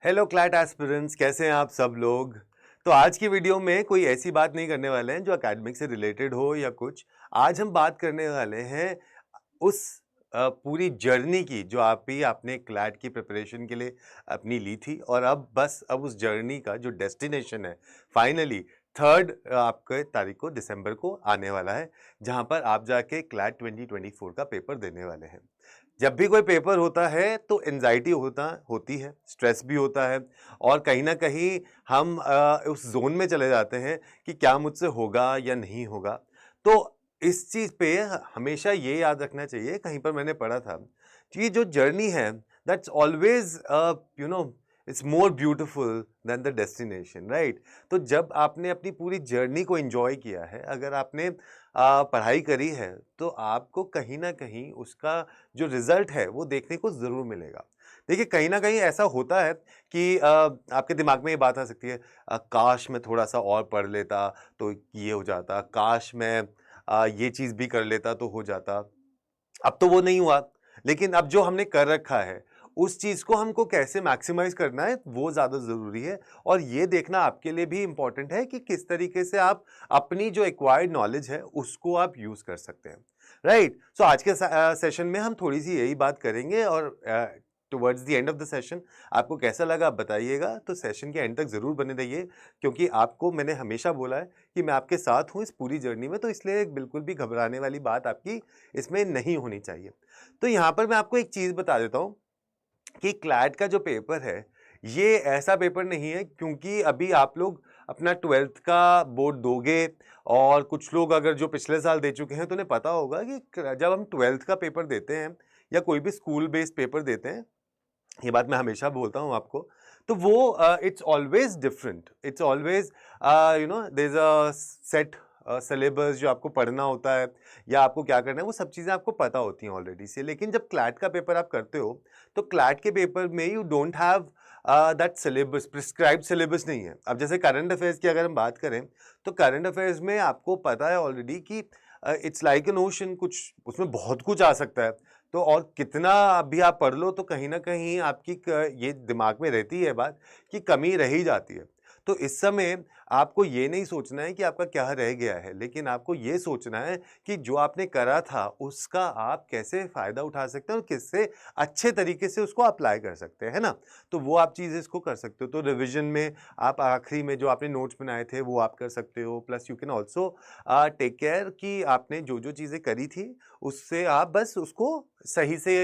Hello CLAT aspirants, कैसे हैं आप सब लोग। तो आज की वीडियो में कोई ऐसी बात नहीं करने वाले हैं जो एकेडमिक से रिलेटेड हो या कुछ। आज हम बात करने वाले हैं उस पूरी जर्नी की जो आपने क्लैट की प्रिपरेशन के लिए अपनी ली थी, और अब उस जर्नी का जो डेस्टिनेशन है फाइनली 3 आपके तारीख को दिसंबर को आने वाला है, जहां पर आप जाके क्लैट 2024 का पेपर देने वाले हैं। जब भी कोई पेपर होता है तो एंजाइटी होती है, स्ट्रेस भी होता है, और कहीं ना कहीं हम उस जोन में चले जाते हैं कि क्या मुझसे होगा या नहीं होगा। तो इस चीज पे हमेशा ये याद रखना चाहिए, कहीं पर मैंने पढ़ा था कि जो जर्नी है that's always you know it's more beautiful than the destination, right. तो जब आपने अपनी पूरी जर्नी को एंजॉय किया है, अगर आपने पढ़ाई करी है, तो आपको कहीं ना कहीं उसका जो रिजल्ट है वो देखने को जरूर मिलेगा। देखिए, कहीं ना कहीं ऐसा होता है कि आपके दिमाग में ये बात आ सकती है, काश मैं थोड़ा सा और पढ़ लेता तो ये हो जाता, काश मैं ये चीज भी कर लेता तो हो जाता। अब तो वो नहीं हुआ, लेकिन अब जो हमने कर रखा है उस चीज को हमको कैसे मैक्सिमाइज करना है वो ज्यादा जरूरी है। और ये देखना आपके लिए भी इंपॉर्टेंट है कि किस तरीके से आप अपनी जो एक्वायर्ड नॉलेज है उसको आप यूज कर सकते हैं, राइट। सो आज के सेशन में हम थोड़ी सी यही बात करेंगे, और towards the end of the session आपको कैसा लगा आप बताइएगा। तो सेशन के एंड तक जरूर बने रहिए, क्योंकि आपको मैंने हमेशा बोला है कि मैं आपके साथ हूं इस पूरी जर्नी में, तो इसलिए बिल्कुल भी घबराने वाली बात आपकी इसमें नहीं होनी चाहिए। तो यहाँ पर मैं आपको एक चीज बता देता हूँ कि क्लैट का जो पेपर है ये ऐसा पेपर नहीं है, क्योंकि अभी आप लोग अपना 12th का बोर्ड दोगे, और कुछ लोग अगर जो पिछले साल दे चुके हैं तो उन्हें पता होगा कि जब हम 12th का पेपर देते हैं या कोई भी स्कूल बेस्ड पेपर देते हैं, ये बात मैं हमेशा बोलता हूँ आपको, तो वो it's always different, it's always there is a set syllabus जो आपको पढ़ना होता है या आपको क्या करना है, वो सब चीज़ें आपको पता होती हैं ऑलरेडी से। लेकिन जब क्लैट का पेपर आप करते हो तो क्लैट के पेपर में you don't have that syllabus, prescribed syllabus नहीं है। अब जैसे करंट अफेयर्स की अगर हम बात करें, तो करंट अफेयर्स में आपको पता है ऑलरेडी कि इट्स लाइक एन ओशन, कुछ उसमें बहुत कुछ आ सकता है। तो और कितना भी आप पढ़ लो तो कहीं ना कहीं आपकी ये दिमाग में रहती है बात कि कमी रह ही जाती है। तो इस समय आपको ये नहीं सोचना है कि आपका क्या रह गया है, लेकिन आपको ये सोचना है कि जो आपने करा था उसका आप कैसे फायदा उठा सकते हैं और किससे अच्छे तरीके से उसको अप्लाई कर सकते हैं, है ना। तो वो आप चीज़ें इसको कर सकते हो। तो रिवीजन में आप आखिरी में जो आपने नोट्स बनाए थे वो आप कर सकते हो, plus you can also take care कि आपने जो जो चीज़ें करी थी उससे आप बस उसको सही से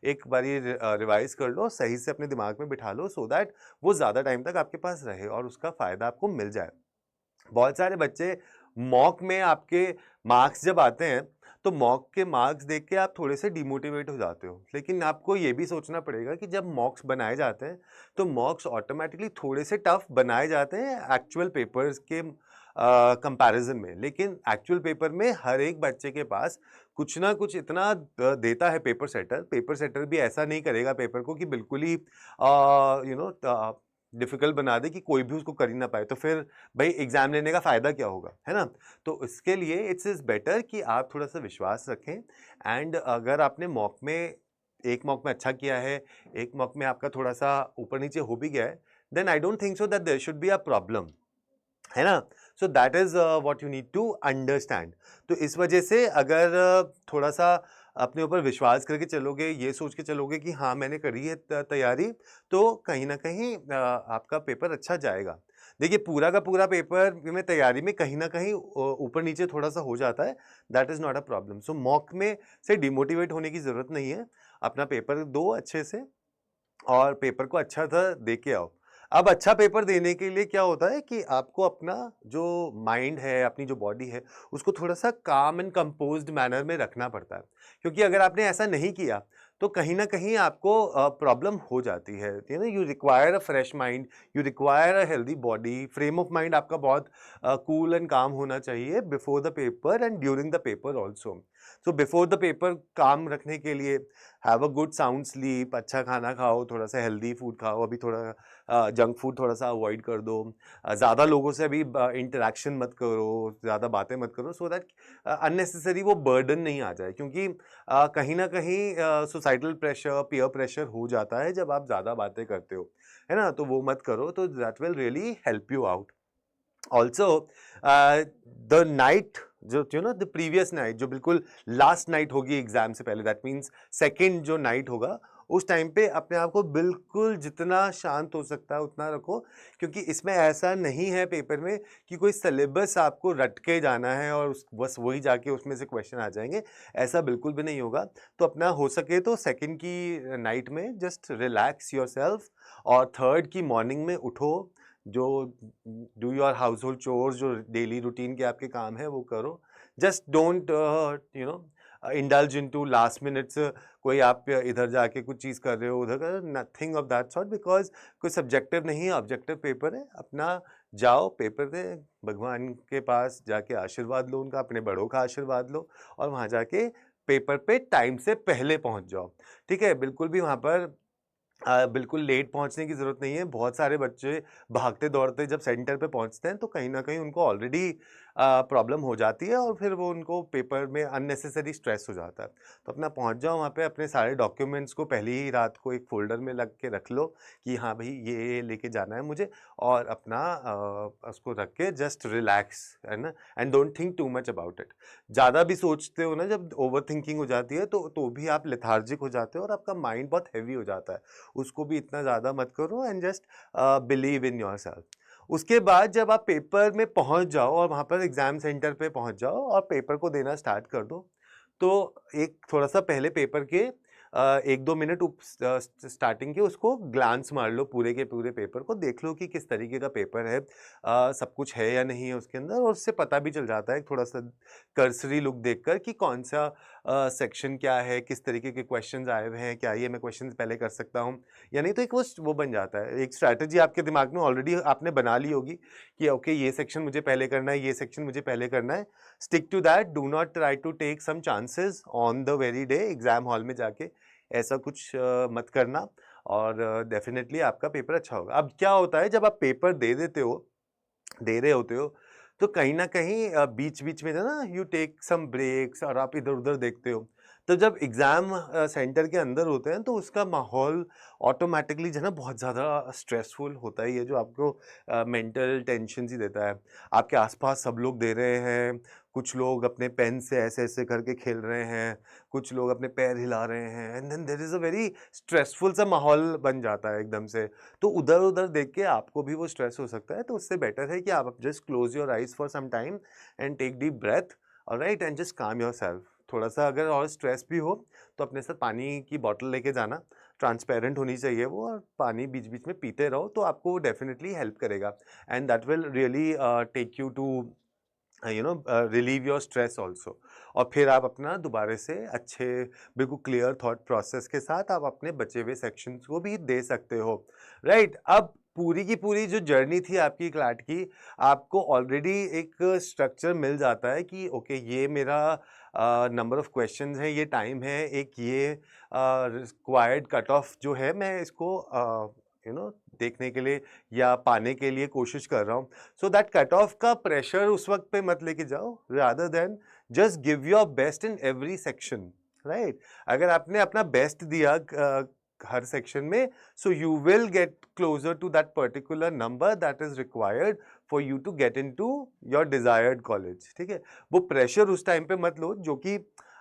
एक बारी रिवाइज कर लो, सही से अपने दिमाग में बिठा लो, सो दैट वो ज़्यादा टाइम तक आपके पास रहे और उसका फ़ायदा आपको मिल जाए। बहुत सारे बच्चे मॉक में आपके मार्क्स जब आते हैं तो मॉक के मार्क्स देख के आप थोड़े से डिमोटिवेट हो जाते हो, लेकिन आपको ये भी सोचना पड़ेगा कि जब मॉक्स बनाए जाते हैं तो मॉक्स ऑटोमेटिकली थोड़े से टफ बनाए जाते हैं एक्चुअल पेपर्स के कंपैरिजन में। लेकिन एक्चुअल पेपर में हर एक बच्चे के पास कुछ ना कुछ इतना देता है पेपर सेटर। पेपर सेटर भी ऐसा नहीं करेगा पेपर को कि बिल्कुल ही डिफिकल्ट बना दे कि कोई भी उसको कर ही ना पाए, तो फिर भाई एग्जाम लेने का फायदा क्या होगा, है ना। तो इसके लिए इट्स इज बेटर कि आप थोड़ा सा विश्वास रखें। एंड अगर आपने मॉक में एक मॉक में अच्छा किया है, एक मॉक में आपका थोड़ा सा ऊपर नीचे हो भी गया है, then I don't think so that there should be a problem, है ना। So that is what you need to understand. तो इस वजह से अगर थोड़ा सा अपने ऊपर विश्वास करके चलोगे, ये सोच के चलोगे कि हाँ मैंने करी है तैयारी, तो कहीं ना कहीं आपका पेपर अच्छा जाएगा। देखिए, पूरा का पूरा पेपर में तैयारी में कहीं ना कहीं ऊपर नीचे थोड़ा सा हो जाता है, that is not a problem. So mock में से डिमोटिवेट होने की जरूरत नहीं है। अपना पेपर दो अच्छे से और पेपर को अच्छा सा दे के आओ। अब अच्छा पेपर देने के लिए क्या होता है कि आपको अपना जो माइंड है, अपनी जो बॉडी है, उसको थोड़ा सा काम एंड कंपोज्ड मैनर में रखना पड़ता है, क्योंकि अगर आपने ऐसा नहीं किया तो कहीं ना कहीं आपको प्रॉब्लम हो जाती है। You require a fresh mind, you require a healthy body, frame of mind आपका बहुत कूल एंड काम होना चाहिए before the paper and during the paper also. So before the paper काम रखने के लिए have a good sound sleep, अच्छा खाना खाओ, थोड़ा सा हेल्दी फूड खाओ, अभी थोड़ा जंक फूड थोड़ा सा अवॉइड कर दो, ज़्यादा लोगों से अभी इंटरेक्शन मत करो, ज़्यादा बातें मत करो, सो दैट अननेसेसरी वो बर्डन नहीं आ जाए, क्योंकि कहीं ना कहीं सोसाइटल प्रेशर, पीयर प्रेशर हो जाता है जब आप ज़्यादा बातें करते हो, है ना, तो वो मत करो, तो that will really help you out. Also the night जो द प्रीवियस नाइट, जो बिल्कुल लास्ट नाइट होगी एग्जाम से पहले, दैट मीन्स सेकेंड जो नाइट होगा, उस टाइम पे अपने आप को बिल्कुल जितना शांत हो सकता है उतना रखो, क्योंकि इसमें ऐसा नहीं है पेपर में कि कोई सिलेबस आपको रट के जाना है और बस वही जाके उसमें से क्वेश्चन आ जाएंगे, ऐसा बिल्कुल भी नहीं होगा। तो अपना हो सके तो सेकेंड की नाइट में जस्ट रिलैक्स योर सेल्फ, और थर्ड की मॉर्निंग में उठो, जो do your house hold chores, जो डेली रूटीन के आपके काम है वो करो। Just don't indulge into last minutes, कोई आप इधर जाके कुछ चीज़ कर रहे हो, उधर कर, nothing of that sort, because कोई सब्जेक्टिव नहीं है, ऑब्जेक्टिव पेपर है। अपना जाओ, पेपर दे, भगवान के पास जाके आशीर्वाद लो उनका, अपने बड़ों का आशीर्वाद लो, और वहाँ जाके पेपर पे टाइम से पहले पहुँच जाओ। ठीक है, बिल्कुल भी वहाँ पर बिल्कुल लेट पहुंचने की ज़रूरत नहीं है। बहुत सारे बच्चे भागते दौड़ते जब सेंटर पे पहुंचते हैं तो कहीं न कहीं उनको ऑलरेडी प्रॉब्लम हो जाती है, और फिर वो उनको पेपर में अननेसेसरी स्ट्रेस हो जाता है। तो अपना पहुंच जाओ वहाँ पे, अपने सारे डॉक्यूमेंट्स को पहली ही रात को एक फ़ोल्डर में लग के रख लो कि हाँ भई ये लेके जाना है मुझे, और अपना उसको रख के जस्ट रिलैक्स, है ना, and don't think too much about it. ज़्यादा भी सोचते हो ना, जब ओवरथिंकिंग हो जाती है तो भी आप लेथार्जिक हो जाते हो और आपका माइंड बहुत हेवी हो जाता है। उसको भी इतना ज़्यादा मत करो, and just believe in yourself. उसके बाद जब आप पेपर में पहुंच जाओ और वहाँ पर एग्ज़ाम सेंटर पे पहुंच जाओ और पेपर को देना स्टार्ट कर दो, तो एक थोड़ा सा पहले पेपर के 1-2 मिनट स्टार्टिंग के उसको ग्लांस मार लो, पूरे के पूरे पेपर को देख लो कि किस तरीके का पेपर है, सब कुछ है या नहीं है उसके अंदर, और उससे पता भी चल जाता है थोड़ा सा कर्सरी लुक देखकर कि कौन सा सेक्शन क्या है, किस तरीके के क्वेश्चंस आए हुए हैं, क्या ये मैं क्वेश्चंस पहले कर सकता हूँ या नहीं। तो एक वो बन जाता है, एक स्ट्रैटेजी आपके दिमाग में ऑलरेडी आपने बना ली होगी कि ओके ये सेक्शन मुझे पहले करना है, ये सेक्शन मुझे पहले करना है। Stick to that, do not try to take some chances on the very day exam hall में जाके, ऐसा कुछ मत करना, और डेफिनेटली आपका पेपर अच्छा होगा। अब क्या होता है, जब आप पेपर दे रहे होते हो, तो कहीं न कहीं बीच-बीच में जो है ना, यू टेक सम ब्रेक्स और आप इधर-उधर देखते हो। तो जब एग्ज़ाम सेंटर के अंदर होते हैं तो उसका माहौल ऑटोमैटिकली जो है ना बहुत ज़्यादा स्ट्रेसफुल होता ही है, जो आपको मेंटल टेंशन्स ही देता है। आपके आस-पास सब लोग दे रहे हैं, कुछ लोग अपने पेन से ऐसे-ऐसे करके खेल रहे हैं, कुछ लोग अपने पैर हिला रहे हैं, and then there is a very stressful सा माहौल बन जाता है एकदम से। तो उधर-उधर देख के आपको भी वो स्ट्रेस हो सकता है, तो उससे बेटर है कि आप just close your eyes for some time and take deep breath, alright, and just calm yourself. थोड़ा-सा अगर और स्ट्रेस भी हो तो अपने साथ पानी की बॉटल लेके जाना, ट्रांसपेरेंट होनी चाहिए वो, और पानी बीच-बीच में पीते रहो, तो आपको वो डेफिनिटली हेल्प करेगा, and that will really take you to relieve your stress also. और फिर आप अपना दोबारा से अच्छे, बिल्कुल क्लियर थॉट प्रोसेस के साथ आप अपने बचे हुए सेक्शंस को भी दे सकते हो, राइट। अब पूरी की पूरी जो जर्नी थी आपकी क्लैट की, आपको ऑलरेडी एक स्ट्रक्चर मिल जाता है कि ओके ये मेरा नंबर ऑफ क्वेश्चंस है, ये टाइम है, एक ये रिक्वायर्ड कट ऑफ जो है, मैं इसको देखने के लिए या पाने के लिए कोशिश कर रहा हूँ। सो दैट कट ऑफ का प्रेशर उस वक्त पे मत लेके जाओ, rather than just give your best in every section, right. अगर आपने अपना बेस्ट दिया हर सेक्शन में, so you will get closer to that particular number that is required for you to get in to your desired college. ठीक है, वो pressure उस टाइम पे मत लो, जो कि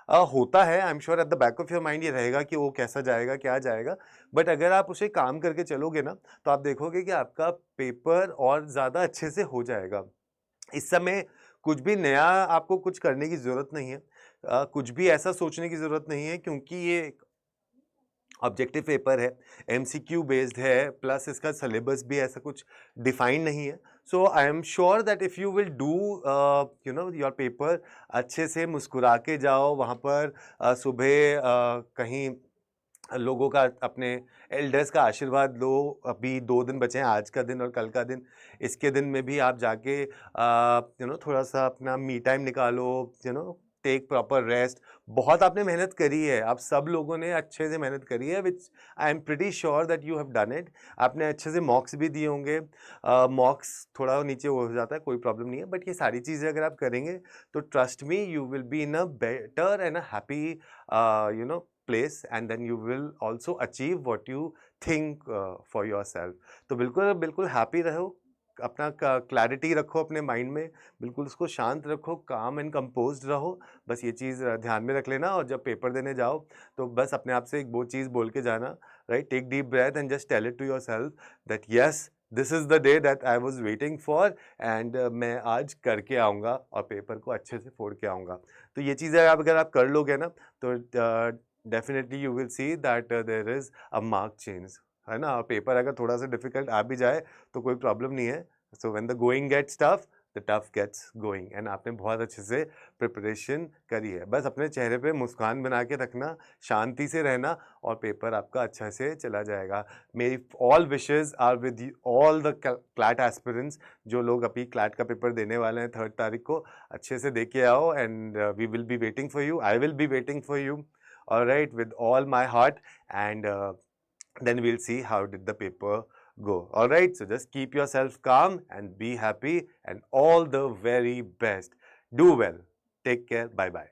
होता है, आई am sure at the back of your mind ये रहेगा कि वो कैसा जाएगा, क्या जाएगा, बट अगर आप उसे काम करके चलोगे ना, तो आप देखोगे कि आपका पेपर और ज़्यादा अच्छे से हो जाएगा। इस समय कुछ भी नया आपको कुछ करने की ज़रूरत नहीं है, कुछ भी ऐसा सोचने की ज़रूरत नहीं है, क्योंकि ये ऑब्जेक्टिव पेपर है, एमसीक्यू बेस्ड है, प्लस इसका सिलेबस भी ऐसा कुछ डिफाइंड नहीं है। So I am sure that if you will do your paper अच्छे से, मुस्कुरा के जाओ वहाँ पर, सुबह कहीं लोगों का, अपने एल्डर्स का आशीर्वाद लो। अभी 2 दिन बचे हैं, आज का दिन और कल का दिन। इसके दिन में भी आप जाके थोड़ा सा अपना मी टाइम निकालो, टेक प्रॉपर रेस्ट। बहुत आपने मेहनत करी है, आप सब लोगों ने अच्छे से मेहनत करी है, which I am pretty sure that you have done it. आपने अच्छे से मॉक्स भी दिए होंगे, मॉक्स थोड़ा नीचे हो जाता है, कोई प्रॉब्लम नहीं है, बट ये सारी चीज़ें अगर आप करेंगे तो trust me you will be in a better and a happy you know place, and then you will also achieve what you think for your self. तो बिल्कुल बिल्कुल हैप्पी रहो, अपना क्लैरिटी रखो अपने माइंड में, बिल्कुल उसको शांत रखो, काम एंड कंपोज्ड रहो। बस ये चीज़ ध्यान में रख लेना, और जब पेपर देने जाओ तो बस अपने आप से एक वो चीज़ बोल के जाना, right? Take deep breath and just tell it to your self that yes, this is the day that I was waiting for, and मैं आज करके आऊँगा और पेपर को अच्छे से फोड़ के आऊँगा। तो ये चीज़ें अगर आप कर लोगे ना, तो definitely you will see that there is a mark change, है ना? पेपर अगर थोड़ा सा डिफिकल्ट आ भी जाए तो कोई प्रॉब्लम नहीं है। So when the going gets tough, the tough gets going, and आपने बहुत अच्छे से प्रिपरेशन करी है। बस अपने चेहरे पे मुस्कान बना के रखना, शांति से रहना, और पेपर आपका अच्छा से चला जाएगा। मेरी all wishes are with all the CLAT aspirants. जो लोग अभी क्लैट का पेपर देने वाले हैं 3 तारीख को, अच्छे से दे के आओ, and we will be waiting for you, I will be waiting for you, alright, with all my heart, and then we'll see how did the paper go. All right, so just keep yourself calm and be happy, and all the very best. Do well. Take care. Bye bye.